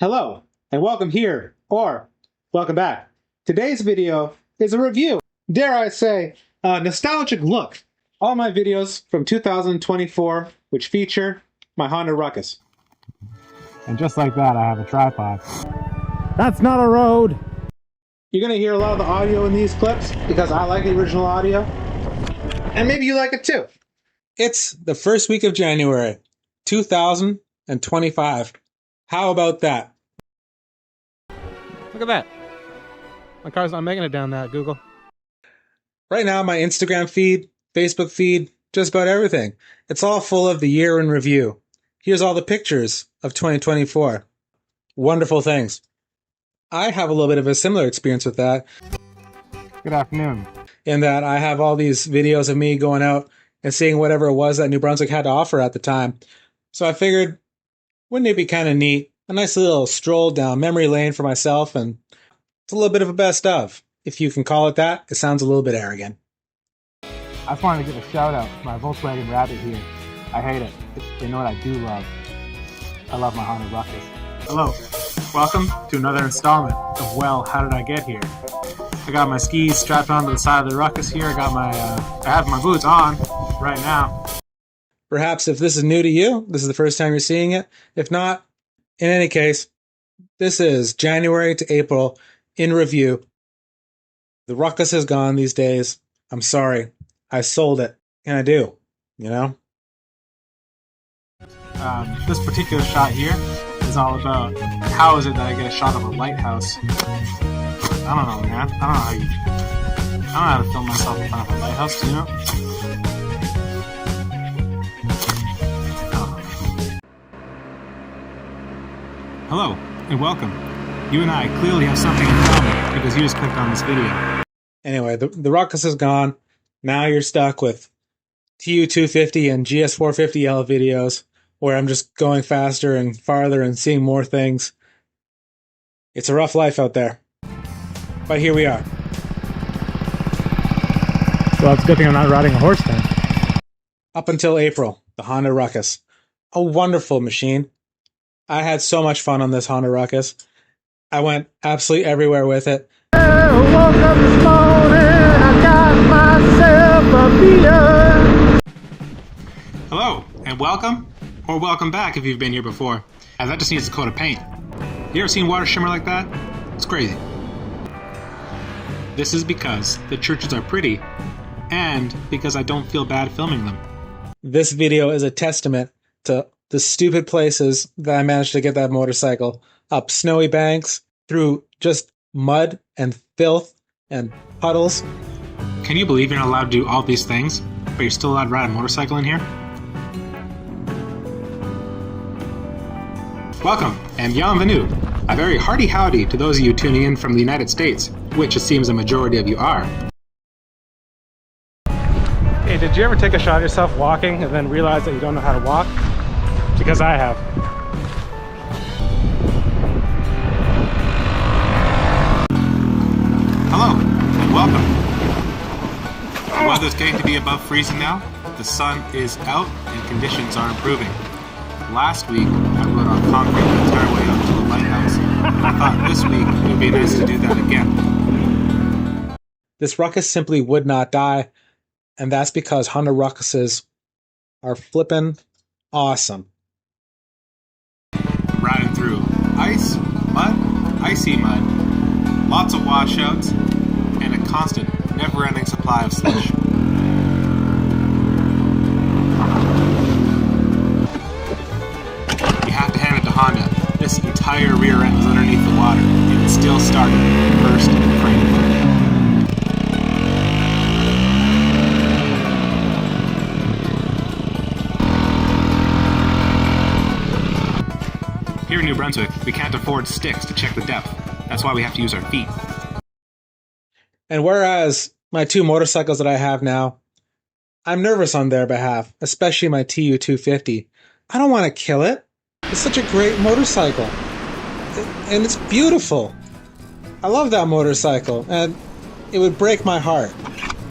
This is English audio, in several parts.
Hello, and welcome here, or welcome back. Today's video is a review, dare I say, a nostalgic look. All my videos from 2024, which feature my Honda Ruckus. And just like that, I have a tripod. That's not a road! You're going to hear a lot of the audio in these clips because I like the original audio, and maybe you like it too. It's the first week of January, 2025. How about that? Look at that. My car's not making it down that, Google. Right now, my Instagram feed, Facebook feed, just about everything. It's all full of the year in review. Here's all the pictures of 2024. Wonderful things. I have a little bit of a similar experience with that. Good afternoon. In that I have all these videos of me going out and seeing whatever it was that New Brunswick had to offer at the time. So I figured, wouldn't it be kind of neat? A nice little stroll down memory lane for myself, and it's a little bit of a best of. If you can call it that, it sounds a little bit arrogant. I just wanted to give a shout out to my Volkswagen Rabbit here. I hate it. They know what I do love. I love my Honda Ruckus. Hello. Welcome to another installment of Well, How Did I Get Here? I got my skis strapped onto the side of the Ruckus here. I have my boots on right now. Perhaps if this is new to you, this is the first time you're seeing it. If not, in any case, this is January to April in review. The Ruckus is gone these days. I'm sorry. I sold it. And I do, you know? This particular shot here is all about how is it that I get a shot of a lighthouse. I don't know, man. I don't know how to film myself in front of a lighthouse, do you know? Hello, and welcome. You and I clearly have something in common because you just clicked on this video. Anyway, the Ruckus is gone. Now you're stuck with TU250 and GS450L videos where I'm just going faster and farther and seeing more things. It's a rough life out there. But here we are. Well, it's a good thing I'm not riding a horse then. Up until April, the Honda Ruckus. A wonderful machine. I had so much fun on this Honda Ruckus. I went absolutely everywhere with it. I woke up this morning, I got myself a beer. Hello, and welcome, or welcome back if you've been here before, as that just needs a coat of paint. You ever seen water shimmer like that? It's crazy. This is because the churches are pretty, and because I don't feel bad filming them. This video is a testament to the stupid places that I managed to get that motorcycle. Up snowy banks, through just mud and filth and puddles. Can you believe you're not allowed to do all these things, but you're still allowed to ride a motorcycle in here? Welcome, and bienvenue. A very hearty howdy to those of you tuning in from the United States, which it seems a majority of you are. Hey, did you ever take a shot of yourself walking and then realize that you don't know how to walk? Because I have. Hello, and welcome. The weather's getting to be above freezing now. The sun is out and conditions are improving. Last week, I rode on concrete the entire way up to the lighthouse. I thought this week it would be nice to do that again. This Ruckus simply would not die, and that's because Honda Ruckuses are flippin' awesome. Riding through ice, mud, icy mud, lots of washouts, and a constant, never-ending supply of slush. You have to hand it to Honda. This entire rear end was underneath the water, and it still started first frame. Here in New Brunswick, we can't afford sticks to check the depth. That's why we have to use our feet. And whereas my two motorcycles that I have now, I'm nervous on their behalf, especially my TU250. I don't want to kill it. It's such a great motorcycle. And it's beautiful. I love that motorcycle, and it would break my heart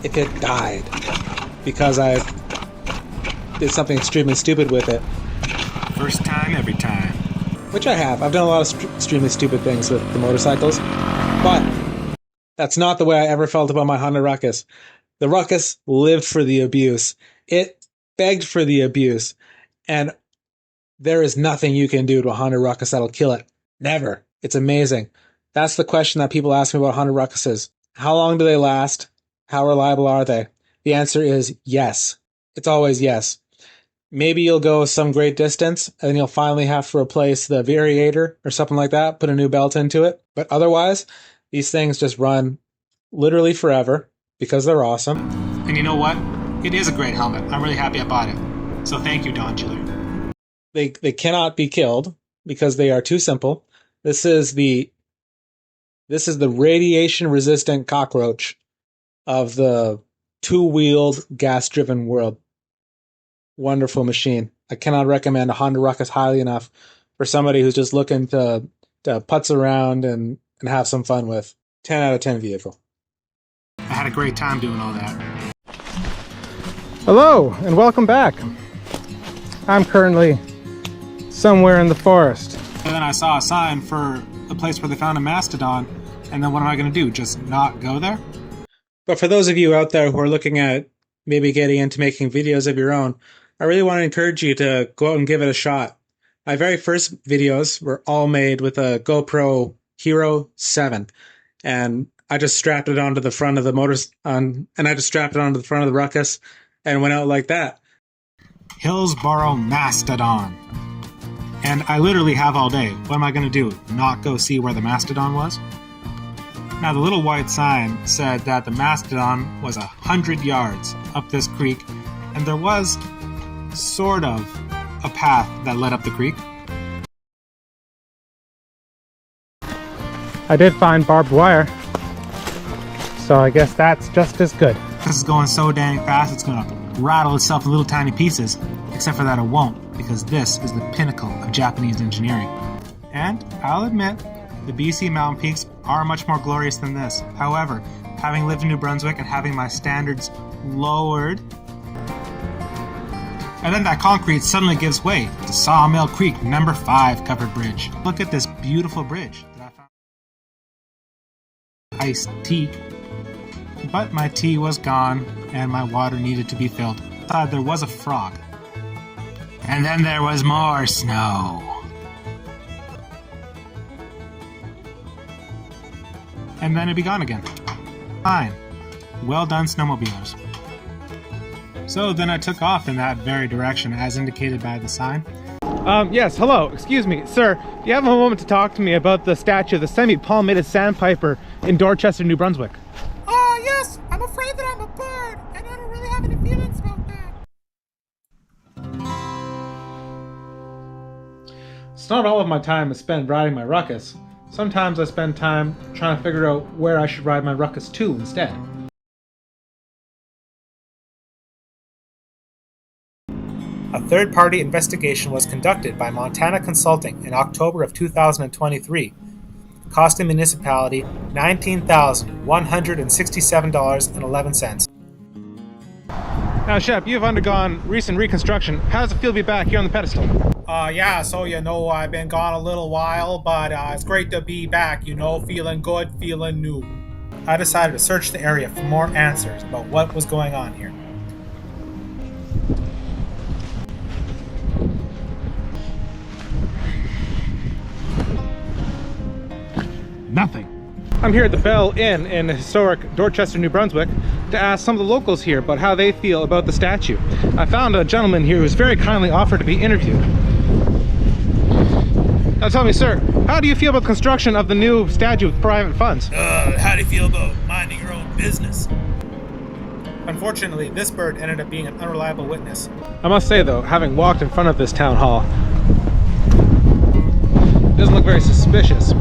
if it died because I did something extremely stupid with it. First time, every time. which I have. I've done a lot of extremely stupid things with the motorcycles, but that's not the way I ever felt about my Honda Ruckus. The Ruckus lived for the abuse. It begged for the abuse, and there is nothing you can do to a Honda Ruckus that'll kill it. Never. It's amazing. That's the question that people ask me about Honda Ruckuses. How long do they last? How reliable are they? The answer is yes. It's always yes. Maybe you'll go some great distance, and then you'll finally have to replace the variator or something like that, put a new belt into it. But otherwise, these things just run literally forever because they're awesome. And you know what? It is a great helmet. I'm really happy I bought it. So thank you, Don Chiller. They cannot be killed because they are too simple. This is the radiation-resistant cockroach of the two-wheeled, gas-driven world. Wonderful machine. I cannot recommend a Honda Ruckus highly enough for somebody who's just looking to putz around and have some fun with. 10 out of 10 vehicle. I had a great time doing all that. Hello and welcome back. I'm currently somewhere in the forest. And then I saw a sign for a place where they found a mastodon, and then what am I going to do? Just not go there? But for those of you out there who are looking at maybe getting into making videos of your own, I really want to encourage you to go out and give it a shot. My very first videos were all made with a GoPro Hero 7, and I just strapped it onto the front of the the Ruckus and went out like that. Hillsboro Mastodon. And I literally have all day. What am I going to do? Not go see where the mastodon was? Now, the little white sign said that the mastodon was 100 yards up this creek, and there was sort of a path that led up the creek. I did find barbed wire, so I guess that's just as good. This is going so dang fast, it's going to rattle itself in little tiny pieces. Except for that it won't, because this is the pinnacle of Japanese engineering. And I'll admit, the BC mountain peaks are much more glorious than this. However, having lived in New Brunswick and having my standards lowered, and then that concrete suddenly gives way to Sawmill Creek number 5 covered bridge. Look at this beautiful bridge that I found. Iced tea. But my tea was gone and my water needed to be filled. Thought there was a frog. And then there was more snow. And then it'd be gone again. Fine. Well done, snowmobilers. So then I took off in that very direction as indicated by the sign. Yes, hello, excuse me, sir. Do you have a moment to talk to me about the statue of the semi-palmated sandpiper in Dorchester, New Brunswick? Yes, I'm afraid that I'm a bird, and I don't really have any feelings about that. It's not all of my time is spent riding my Ruckus. Sometimes I spend time trying to figure out where I should ride my Ruckus to instead. A third-party investigation was conducted by Montana Consulting in October of 2023, costing the municipality $19,167.11. Now, Shep, you've undergone recent reconstruction. How does it feel to be back here on the pedestal? Yeah, so I've been gone a little while, but it's great to be back, feeling good, feeling new. I decided to search the area for more answers about what was going on here. Nothing. I'm here at the Bell Inn in historic Dorchester, New Brunswick, to ask some of the locals here about how they feel about the statue. I found a gentleman here who's very kindly offered to be interviewed. Now tell me, sir, how do you feel about the construction of the new statue with private funds? How do you feel about minding your own business? Unfortunately, this bird ended up being an unreliable witness. I must say though, having walked in front of this town hall, it doesn't look very suspicious.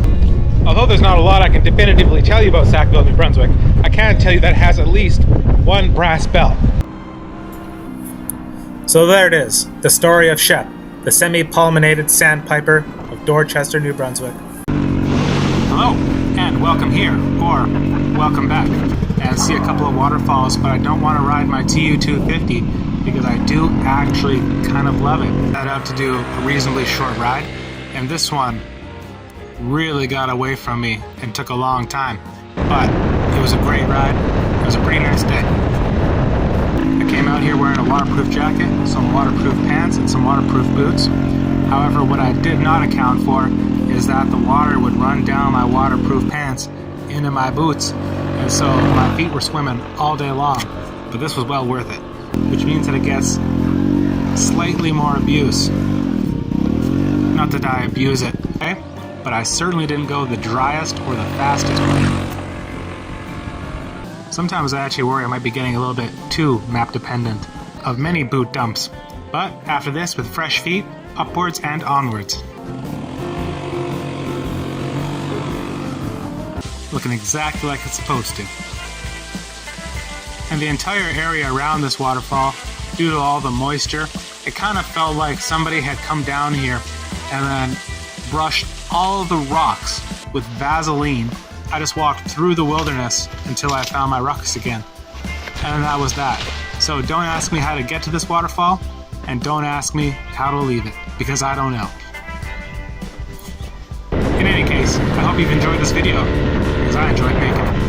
Although there's not a lot I can definitively tell you about Sackville, New Brunswick, I can tell you that it has at least one brass bell. So there it is, the story of Shep, the semi-palmated sandpiper of Dorchester, New Brunswick. Hello, and welcome here, or welcome back. And see a couple of waterfalls, but I don't want to ride my TU250 because I do actually kind of love it. I set out to do a reasonably short ride, and this one really got away from me and took a long time. But it was a great ride. It was a pretty nice day. I came out here wearing a waterproof jacket, some waterproof pants, and some waterproof boots. However, what I did not account for is that the water would run down my waterproof pants into my boots, and so my feet were swimming all day long. But this was well worth it, which means that it gets slightly more abuse. Not that I abuse it, okay? But I certainly didn't go the driest or the fastest way. Sometimes I actually worry I might be getting a little bit too map dependent of many boot dumps. But after this, with fresh feet, upwards and onwards. Looking exactly like it's supposed to. And the entire area around this waterfall, due to all the moisture, it kind of felt like somebody had come down here and then brushed all of the rocks with Vaseline. I just walked through the wilderness until I found my Ruckus again. And that was that. So don't ask me how to get to this waterfall, and don't ask me how to leave it, because I don't know. In any case, I hope you've enjoyed this video, because I enjoyed making it.